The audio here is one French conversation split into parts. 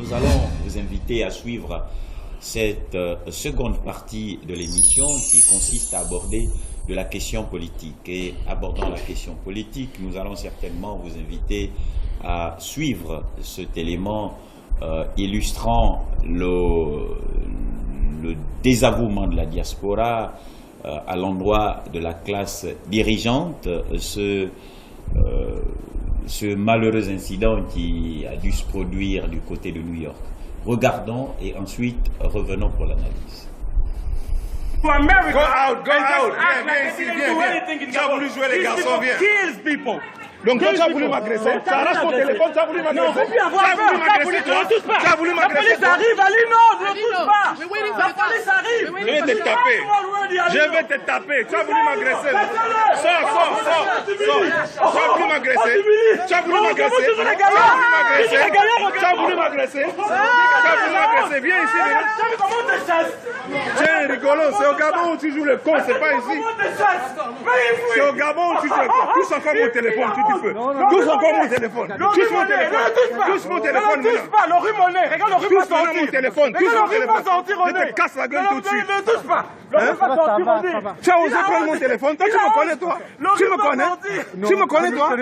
Nous allons vous inviter à suivre cette seconde partie de l'émission qui consiste à aborder de la question politique. Et abordant la question politique, nous allons certainement vous inviter à suivre cet élément illustrant le désavouement de la diaspora à l'endroit de la classe dirigeante, ce malheureux incident qui a dû se produire du côté de New York. Regardons et ensuite revenons pour l'analyse. To America, go out. Viens, Viens. Tu as voulu jouer les garçons, viens. Kills people. Donc toi, tu as voulu m'agresser. Tu arraches mon téléphone, tu as voulu m'agresser. Non, faut plus avoir peur. La police ne touche pas. Tu as voulu La m'agresser. police arrive, Ali, non, ne touche pas. La police arrive. Je vais te taper. Je vais te taper. Tu as voulu m'agresser. Sors. Tu as voulu m'agresser. Tu as voulu m'agresser. Tu as voulu m'agresser. Viens ici. Comment te chasses? Tiens, rigolo, c'est au Gabon où tu joues le con, c'est pas ici. C'est au Gabon où tu joues le con. Touche encore mon téléphone, si tu peux. Touche encore mon téléphone. Touche mon téléphone. Touche mon téléphone. Ne touche pas, le rue Monet. Regarde le rue pas sortir. Mon téléphone. Touche mon téléphone. Je te casse la gueule tout de suite. Ne touche pas. Le rue pas sortir, on dit. Tu as osé prendre mon téléphone. Toi, tu me connais, toi. Tu me connais. Tu me connais, toi.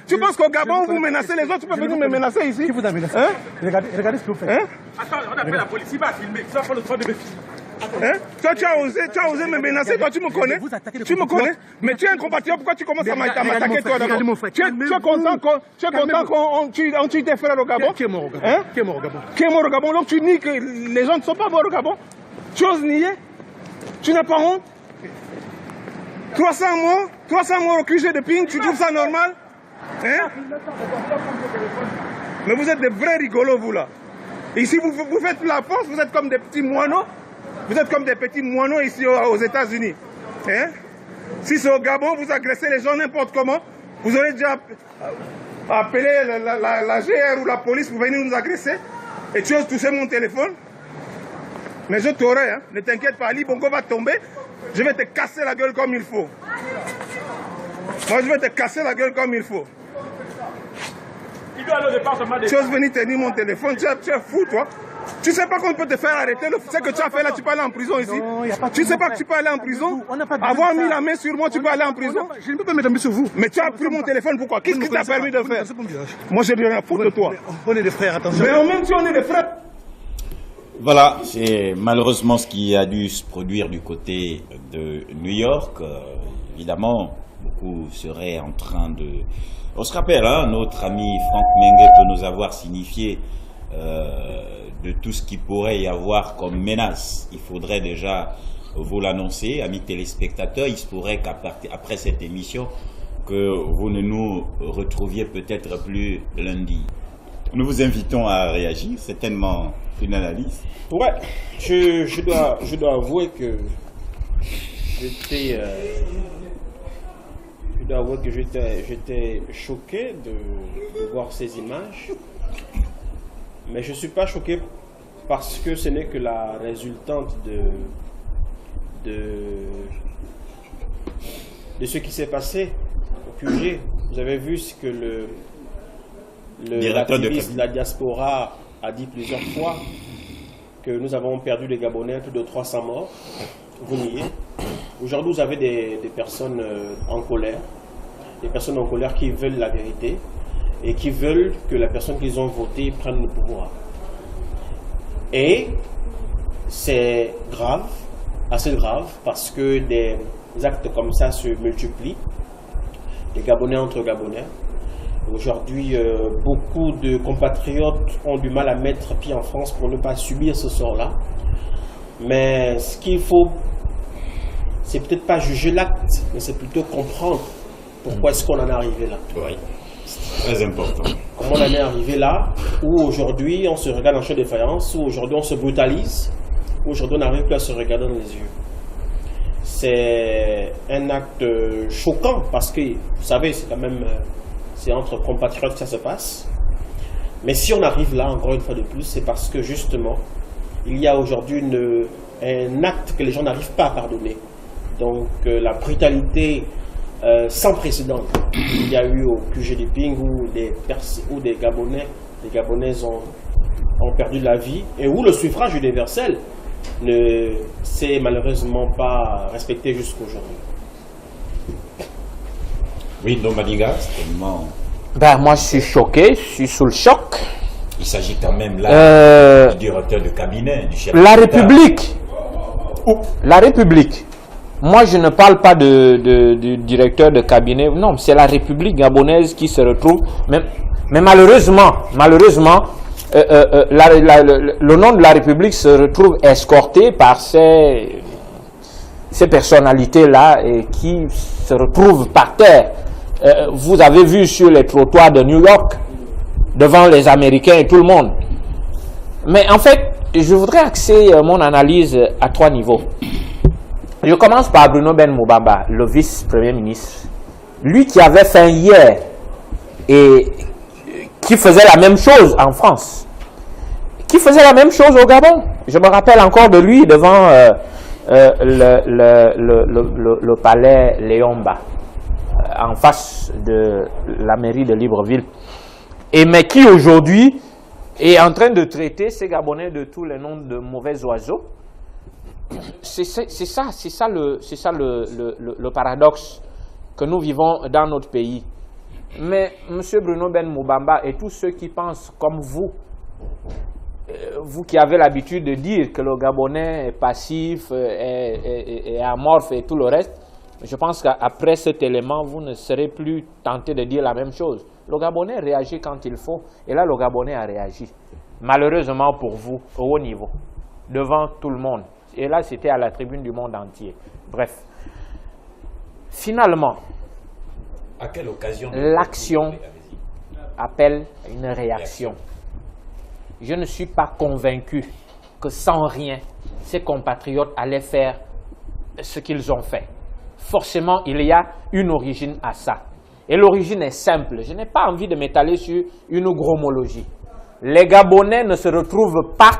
Tu penses qu'au Gabon, vous menacez les autres, tu peux venir me menacer ici? Qui vous a menacé? Regardez ce que vous faites. Attends, on appelle la police. Il va filmer. Ça va le soin de mes filles. Toi, tu as osé me menacer, toi, tu me connais. Tu me connais. Mais tu es un compatriote, pourquoi tu commences à m'attaquer, toi, d'abord? Tu es content qu'on tue tes frères au Gabon? Qui est mort au Gabon? Qui est mort au Gabon? Qui est mort au Gabon? Donc tu nies que les gens ne sont pas morts au Gabon? Tu oses nier? Tu n'as pas honte? 300 morts au QG de Ping, tu trouves ça normal? Hein? Mais vous êtes des vrais rigolos, vous, là. Ici, vous faites la force, vous êtes comme des petits moineaux. Vous êtes comme des petits moineaux ici aux États-Unis. Hein? Si c'est au Gabon, vous agressez les gens n'importe comment, vous aurez déjà appelé la GR ou la police pour venir nous agresser. Et tu oses toucher mon téléphone. Mais je t'aurai, hein? Ne t'inquiète pas, Ali Bongo va tomber. Je vais te casser la gueule comme il faut. Moi, je vais te casser la gueule comme il faut. Tu oses venir tenir mon téléphone, tu es fou, toi. Tu sais pas qu'on peut te faire arrêter, ce que tu as fait là, tu peux aller en prison ici. Non, tu sais pas que tu peux aller en prison? Avoir mis la main sur moi, tu peux aller en prison? Je ne peux pas mettre la main sur vous. Mais tu as pris mon téléphone, pourquoi? Qu'est-ce qui t'a permis de faire? Moi, j'ai rien à foutre de toi. On est des frères, attention. Mais même si on est des frères. Voilà, c'est malheureusement ce qui a dû se produire du côté de New York. Évidemment, beaucoup seraient en train de... On se rappelle, hein, notre ami Franck Mengue peut nous avoir signifié de tout ce qu'il pourrait y avoir comme menace. Il faudrait déjà vous l'annoncer, amis téléspectateurs. Il se pourrait qu'après cette émission, que vous ne nous retrouviez peut-être plus lundi. Nous vous invitons à réagir, c'est tellement une analyse. Ouais, je dois avouer que j'étais choqué de voir ces images. Mais je ne suis pas choqué parce que ce n'est que la résultante de ce qui s'est passé au QG. Vous avez vu ce que l'activiste de la diaspora a dit plusieurs fois, que nous avons perdu des Gabonais, plus de 300 morts. Vous niez. Aujourd'hui, vous avez des personnes en colère, qui veulent la vérité, et qui veulent que la personne qu'ils ont votée prenne le pouvoir. Et c'est grave, assez grave, parce que des actes comme ça se multiplient, des Gabonais entre Gabonais. Aujourd'hui, beaucoup de compatriotes ont du mal à mettre pied en France pour ne pas subir ce sort-là. Mais ce qu'il faut, c'est peut-être pas juger l'acte, mais c'est plutôt comprendre pourquoi est-ce qu'on en est arrivé là. Oui. Très important. Comment on en est arrivé là, où aujourd'hui on se regarde en champ de défaillance, où aujourd'hui on se brutalise, où aujourd'hui on n'arrive plus à se regarder dans les yeux. C'est un acte choquant parce que, vous savez, c'est quand même, c'est entre compatriotes que ça se passe. Mais si on arrive là, encore une fois de plus, c'est parce que justement, il y a aujourd'hui un acte que les gens n'arrivent pas à pardonner. Donc la brutalité sans précédent il y a eu au QG de Ping où des Gabonais ont ont perdu la vie et où le suffrage universel ne s'est malheureusement pas respecté jusqu'aujourd'hui. Oui, Ndombadinga, c'est tellement... Ben, moi, je suis choqué, je suis sous le choc. Il s'agit quand même là du directeur de cabinet, du chef La d'État. République. La République. Moi, je ne parle pas du directeur de cabinet. Non, c'est la République gabonaise qui se retrouve. Mais malheureusement, le nom de la République se retrouve escorté par ces personnalités-là qui se retrouvent par terre. Vous avez vu sur les trottoirs de New York, devant les Américains et tout le monde. Mais en fait, je voudrais axer mon analyse à 3 niveaux. Je commence par Bruno Ben Moubamba, le vice-premier ministre. Lui qui avait faim hier et qui faisait la même chose en France. Qui faisait la même chose au Gabon. Je me rappelle encore de lui devant le palais Léomba, en face de la mairie de Libreville. Mais qui aujourd'hui est en train de traiter ces Gabonais de tous les noms de mauvais oiseaux. C'est ça le paradoxe que nous vivons dans notre pays. Mais M. Bruno Ben Moubamba et tous ceux qui pensent comme vous, vous qui avez l'habitude de dire que le Gabonais est passif, est amorphe et tout le reste, je pense qu'après cet élément, vous ne serez plus tenté de dire la même chose. Le Gabonais réagit quand il faut, et là le Gabonais a réagi. Malheureusement pour vous, au haut niveau, devant tout le monde. Et là, c'était à la tribune du monde entier. Bref. Finalement, à quelle occasion l'action appelle une réaction. Je ne suis pas convaincu que sans rien, ces compatriotes allaient faire ce qu'ils ont fait. Forcément, il y a une origine à ça. Et l'origine est simple. Je n'ai pas envie de m'étaler sur une gromologie. Les Gabonais ne se retrouvent pas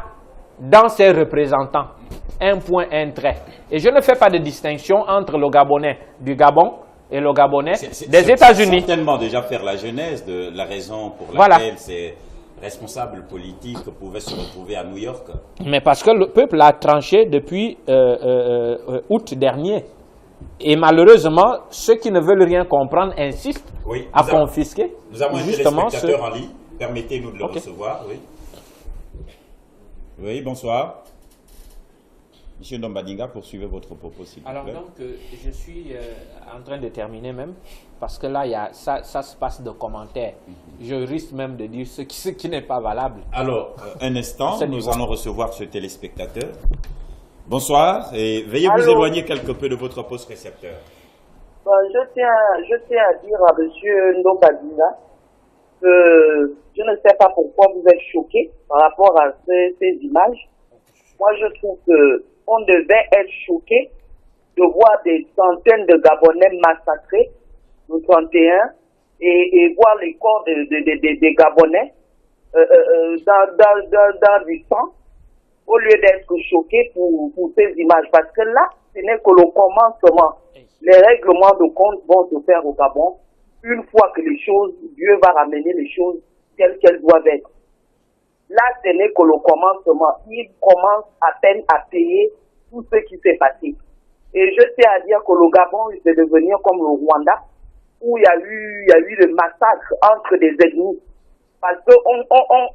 dans ces représentants. Un point, un trait. Et je ne fais pas de distinction entre le Gabonais du Gabon et le Gabonais des États-Unis. Certainement déjà faire la genèse de la raison pour laquelle ces responsables politiques pouvaient se retrouver à New York. Mais parce que le peuple a tranché depuis août dernier. Et malheureusement, ceux qui ne veulent rien comprendre insistent à confisquer. Nous avons un téléspectateur en ligne. Permettez-nous de le recevoir. Oui. Oui, bonsoir. Monsieur Ndombadinga, poursuivez votre propos, s'il vous plaît. Alors donc, je suis en train de terminer même, parce que là, ça se passe de commentaires. Je risque même de dire ce qui n'est pas valable. Alors, un instant, nous allons recevoir ce téléspectateur. Bonsoir, et veuillez vous éloigner quelque peu de votre poste récepteur. Je tiens à dire à M. Ndombadinga que je ne sais pas pourquoi vous êtes choqué par rapport à ces images. Moi, je trouve qu'on devait être choqué de voir des centaines de Gabonais massacrés le 31 et voir les corps des Gabonais dans du sang, au lieu d'être choqué pour ces images. Parce que là, ce n'est que le commencement. Les règlements de compte vont se faire au Gabon une fois que Dieu va ramener les choses telles qu'elles doivent être. Là, ce n'est que le commencement. Il commence à peine à payer tout ce qui s'est passé. Et je tiens à dire que le Gabon, il va devenir comme le Rwanda, où il y a eu le massacre entre des ethnies. Parce que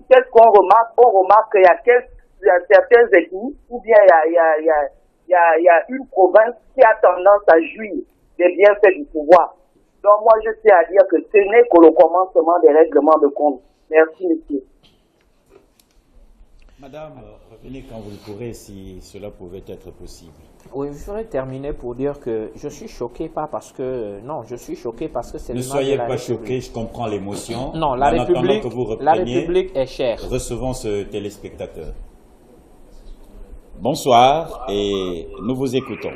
qu'est-ce qu'on remarque? On remarque qu'il y a certaines ethnies, ou bien il y a une province qui a tendance à jouir des bienfaits du pouvoir. Donc moi, je tiens à dire que ce n'est que le commencement des règlements de compte. Merci, monsieur. Madame, revenez quand vous le pourrez, si cela pouvait être possible. Oui, je voudrais terminer pour dire que je suis choqué, pas parce que... Non, je suis choqué parce que c'est ne l'image de la soyez pas République. choqué, je comprends l'émotion. Non, la République est chère. Recevons ce téléspectateur. Bonsoir, et nous vous écoutons.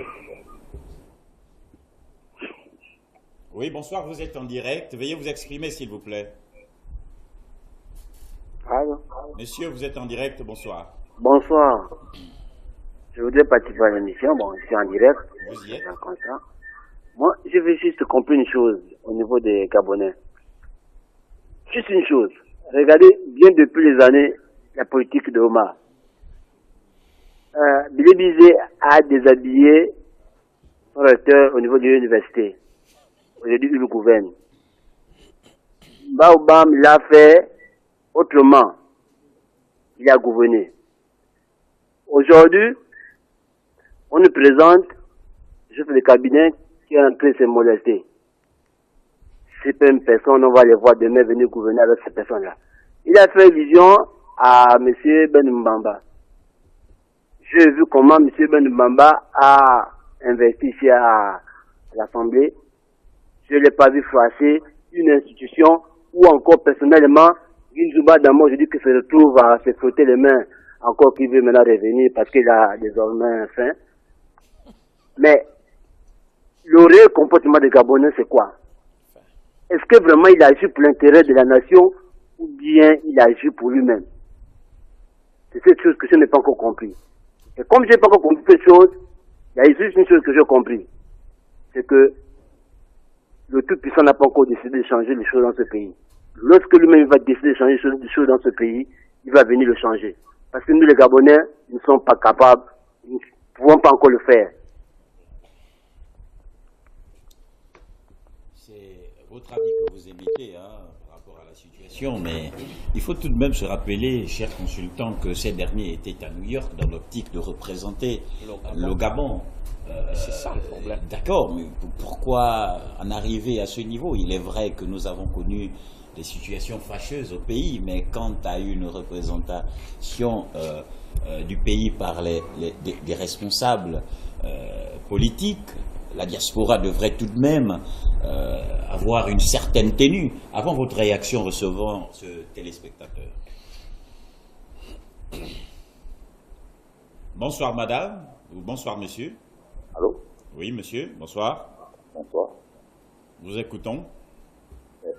Oui, bonsoir, vous êtes en direct. Veuillez vous exprimer, s'il vous plaît. Allô? Monsieur, vous êtes en direct, bonsoir. Bonsoir. Je voudrais participer à l'émission. Bon, je suis en direct. Vous y êtes. Moi, je veux juste comprendre une chose au niveau des Gabonais. Juste une chose. Regardez, bien depuis les années la politique de Omar. Billy Bizé a déshabillé son recteur au niveau de l'université. Aujourd'hui, il gouverne. Baobam l'a fait autrement. Il a gouverné. Aujourd'hui, on nous présente le chef de cabinet qui est en train de se molester. Ces mêmes personnes, on va les voir demain venir gouverner avec ces personnes-là. Il a fait vision à M. Ben Mbamba. J'ai vu comment M. Ben Mbamba a investi ici à l'Assemblée. Je ne l'ai pas vu flasher une institution où encore personnellement, Ginzuba Damo, je dis que se retrouve à se frotter les mains, encore qu'il veut maintenant revenir parce qu'il a désormais faim. Mais le réel comportement des Gabonais, c'est quoi? Est-ce que vraiment il agit pour l'intérêt de la nation ou bien il agit pour lui-même? C'est cette chose que je n'ai pas encore compris. Et comme je n'ai pas encore compris cette chose, il y a juste une chose que j'ai compris. C'est que le Tout-Puissant n'a pas encore décidé de changer les choses dans ce pays. Lorsque lui-même va décider de changer les choses dans ce pays, il va venir le changer. Parce que nous, les Gabonais, nous ne sommes pas capables, nous ne pouvons pas encore le faire. C'est votre avis que vous émettez par rapport à la situation, mais il faut tout de même se rappeler, chers consultants, que ces derniers étaient à New York dans l'optique de représenter le Gabon. C'est ça le problème. D'accord, mais pourquoi en arriver à ce niveau? Il est vrai que nous avons connu des situations fâcheuses au pays, mais quant à une représentation du pays par des responsables politiques, la diaspora devrait tout de même avoir une certaine tenue. Avant votre réaction recevant ce téléspectateur. Bonsoir madame, ou bonsoir monsieur. Allô? Oui monsieur, bonsoir. Bonsoir. Nous écoutons.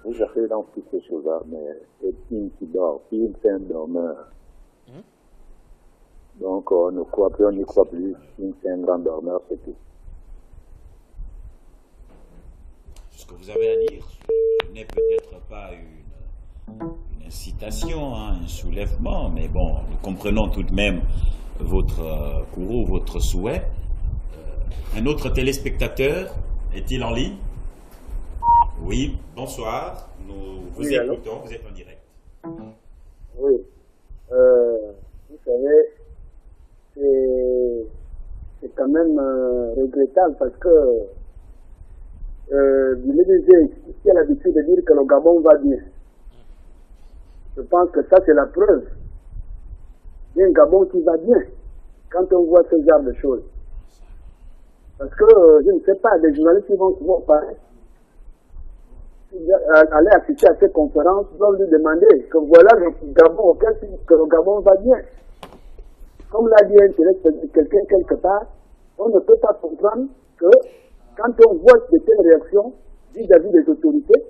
Vous avez dans toutes ces choses-là, mais Epine qui dort, Epine c'est un dormeur. Donc on ne croit plus, on n'y croit plus. Epine c'est un grand dormeur, c'est tout. Ce que vous avez à dire n'est peut-être pas une incitation, un soulèvement, mais bon, nous comprenons tout de même votre courroux, votre souhait. Un autre téléspectateur est-il en ligne? Oui, bonsoir, nous vous écoutons, vous êtes en direct. Oui, vous savez, c'est quand même regrettable parce que l'UNEDG qui a l'habitude de dire que le Gabon va bien. Je pense que ça c'est la preuve. Il y a un Gabon qui va bien quand on voit ce genre de choses. Parce que, je ne sais pas, les journalistes qui vont souvent parler, aller assister à ces conférences, doivent lui demander que voilà le Gabon, que le Gabon va bien. Comme l'a dit quelqu'un quelque part, on ne peut pas comprendre que quand on voit de telles réactions vis-à-vis des autorités,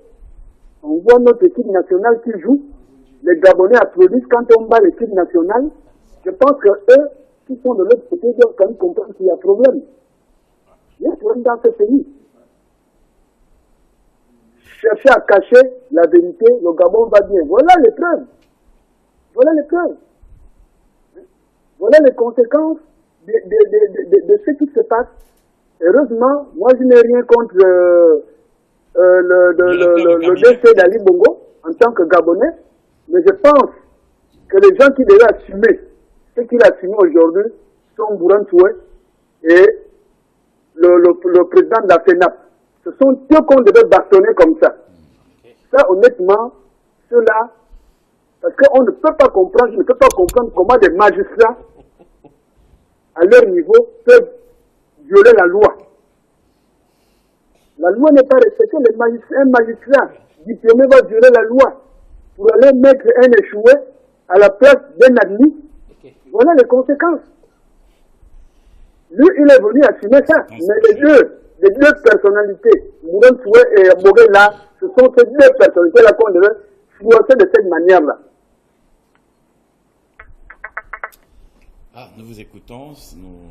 on voit notre équipe nationale qui joue, les Gabonais applaudissent quand on bat l'équipe nationale. Je pense que eux, qui sont de l'autre côté, doivent quand même comprendre qu'il y a problème. Il y a un problème dans ce pays. Chercher à cacher la vérité, le Gabon va bien. Voilà les preuves. Voilà les preuves. Voilà les conséquences de ce qui se passe. Heureusement, moi je n'ai rien contre le décès d'Ali Bongo en tant que Gabonais, mais je pense que les gens qui devaient assumer ce qu'il a assumé aujourd'hui sont Bourhan Toué et le président de la FENAP. Ce sont eux qu'on devait bastonner comme ça. Ça, honnêtement, cela, parce qu'on ne peut pas comprendre, je ne peux pas comprendre comment des magistrats, à leur niveau, peuvent violer la loi. La loi n'est pas respectée. Un magistrat diplômé va violer la loi pour aller mettre un échoué à la place d'un admis. Voilà les conséquences. Lui, il est venu assumer ça. Mais les deux personnalités, Bourhan Toué et Bogué là, ce sont ces deux personnalités-là qu'on devait flouer de cette manière-là. Nous vous écoutons, nous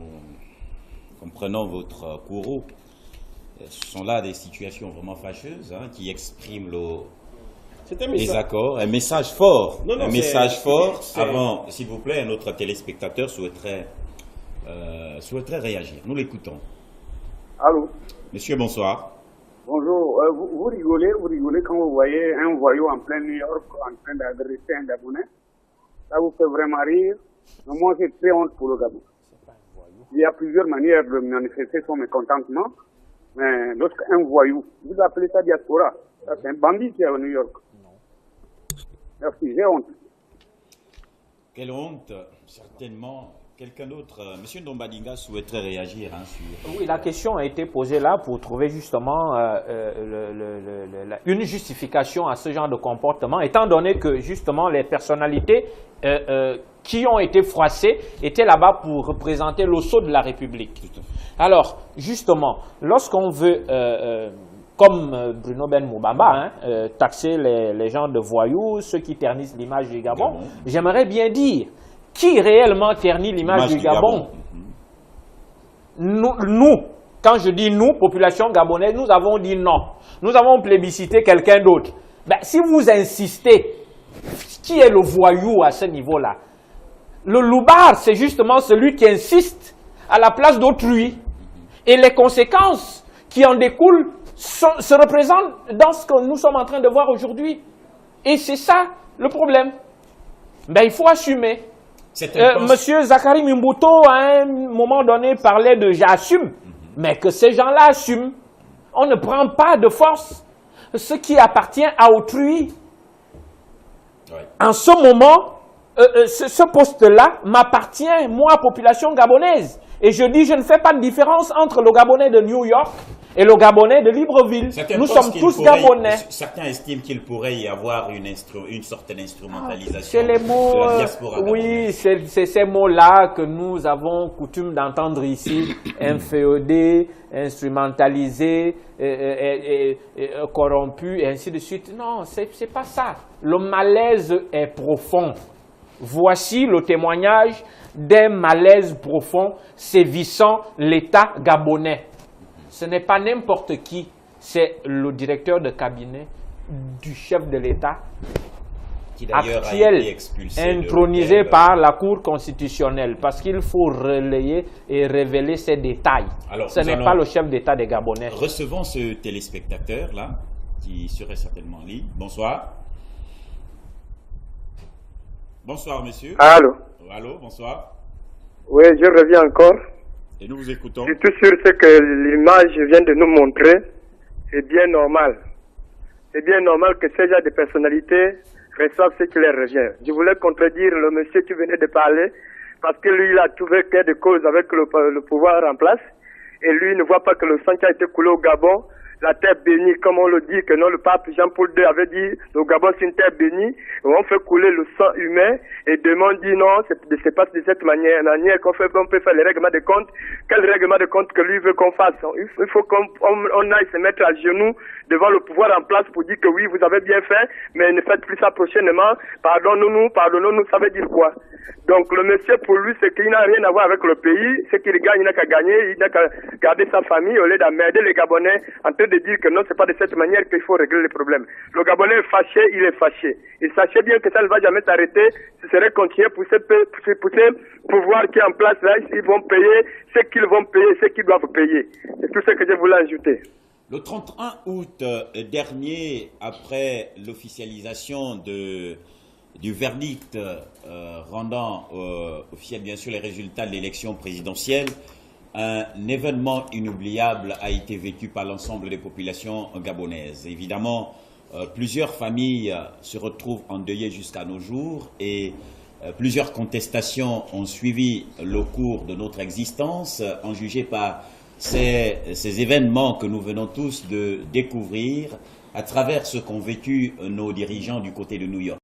comprenons votre courroux. Ce sont là des situations vraiment fâcheuses qui expriment des accords, un message fort. Non, un message fort. Avant, s'il vous plaît, un autre téléspectateur souhaiterait réagir. Nous l'écoutons. Allô? Monsieur, bonsoir. Bonjour. Vous rigolez quand vous voyez un voyou en plein New York en train d'adresser un Gabonais. Ça vous fait vraiment rire. Mais moi, j'ai très honte pour le Gabon. Il y a plusieurs manières de manifester son mécontentement. Mais lorsqu'un voyou, vous appelez ça diaspora. Ça, c'est un bandit qui est à New York. Merci, j'ai honte. Quelle honte, certainement. Quelqu'un d'autre, M. Ndombadinga souhaiterait réagir sur... Oui, la question a été posée là pour trouver justement une justification à ce genre de comportement, étant donné que justement les personnalités qui ont été froissées étaient là-bas pour représenter l'osso de la République. Alors, justement, lorsqu'on veut... comme Bruno Ben Moubamba, taxer les gens de voyous, ceux qui ternissent l'image du Gabon, j'aimerais bien dire, qui réellement ternit l'image du Gabon? Nous, quand je dis nous, population gabonaise, nous avons dit non. Nous avons plébiscité quelqu'un d'autre. Ben, si vous insistez, qui est le voyou à ce niveau-là? Le loupard, c'est justement celui qui insiste à la place d'autrui. Et les conséquences qui en découlent se représentent dans ce que nous sommes en train de voir aujourd'hui. Et c'est ça le problème. Ben, il faut assumer. Monsieur Zakari Mimbuto, à un moment donné, parlait de « j'assume », mais que ces gens-là assument. On ne prend pas de force ce qui appartient à autrui. En ce moment, ce poste-là m'appartient, moi, population gabonaise. Et je dis, je ne fais pas de différence entre le Gabonais de New York et le Gabonais de Libreville. Nous sommes tous Gabonais. Certains estiment qu'il pourrait y avoir une certaine instrumentalisation c'est les mots, de la diaspora oui, c'est ces mots-là que nous avons coutume d'entendre ici, inféodés, instrumentalisés, corrompus, et ainsi de suite. Non, c'est pas ça. Le malaise est profond. Voici le témoignage d'un malaise profond sévissant l'État gabonais. Ce n'est pas n'importe qui, c'est le directeur de cabinet du chef de l'État actuel, intronisé par la Cour constitutionnelle, parce qu'il faut relayer et révéler ces détails. Alors, ce n'est pas le chef d'État des Gabonais. Recevons ce téléspectateur-là, qui serait certainement en ligne. Bonsoir. Bonsoir, monsieur. Allô. Allô, bonsoir. Oui, je reviens encore. Et nous vous écoutons. Surtout sur ce que l'image vient de nous montrer, c'est bien normal. C'est bien normal que ces gens de personnalités reçoivent ce qui leur revient. Je voulais contredire le monsieur qui venait de parler, parce que lui, il a trouvé qu'il y a des causes avec le pouvoir en place, et lui ne voit pas que le sang qui a été coulé au Gabon, la terre bénie, comme on le dit, que non, le pape Jean-Paul II avait dit, le Gabon c'est une terre bénie, on fait couler le sang humain, et demain on dit non, c'est pas de cette manière qu'on peut faire les règlements de compte. Quel règlement de compte que lui veut qu'on fasse? Il faut qu'on aille se mettre à genoux devant le pouvoir en place pour dire que oui, vous avez bien fait, mais ne faites plus ça prochainement, pardonnons-nous, ça veut dire quoi? Donc le monsieur, pour lui, c'est qu'il n'a rien à voir avec le pays, ce qu'il gagne, il n'a qu'à gagner, il n'a qu'à garder sa famille au lieu d'emmerder les Gabonais en train de dire que non, c'est pas de cette manière qu'il faut régler les problèmes. Le Gabonais est fâché, il est fâché. Et sachez bien que ça ne va jamais s'arrêter, ce serait continuer pour ces pouvoirs qui est en place là, ils vont payer ce qu'ils vont payer, ce qu'ils doivent payer. C'est tout ce que je voulais ajouter. Le 31 août dernier, après l'officialisation du verdict rendant officiel bien sûr les résultats de l'élection présidentielle, un événement inoubliable a été vécu par l'ensemble des populations gabonaises. Évidemment, plusieurs familles se retrouvent endeuillées jusqu'à nos jours et plusieurs contestations ont suivi le cours de notre existence, en jugé par ces événements que nous venons tous de découvrir à travers ce qu'ont vécu nos dirigeants du côté de New York.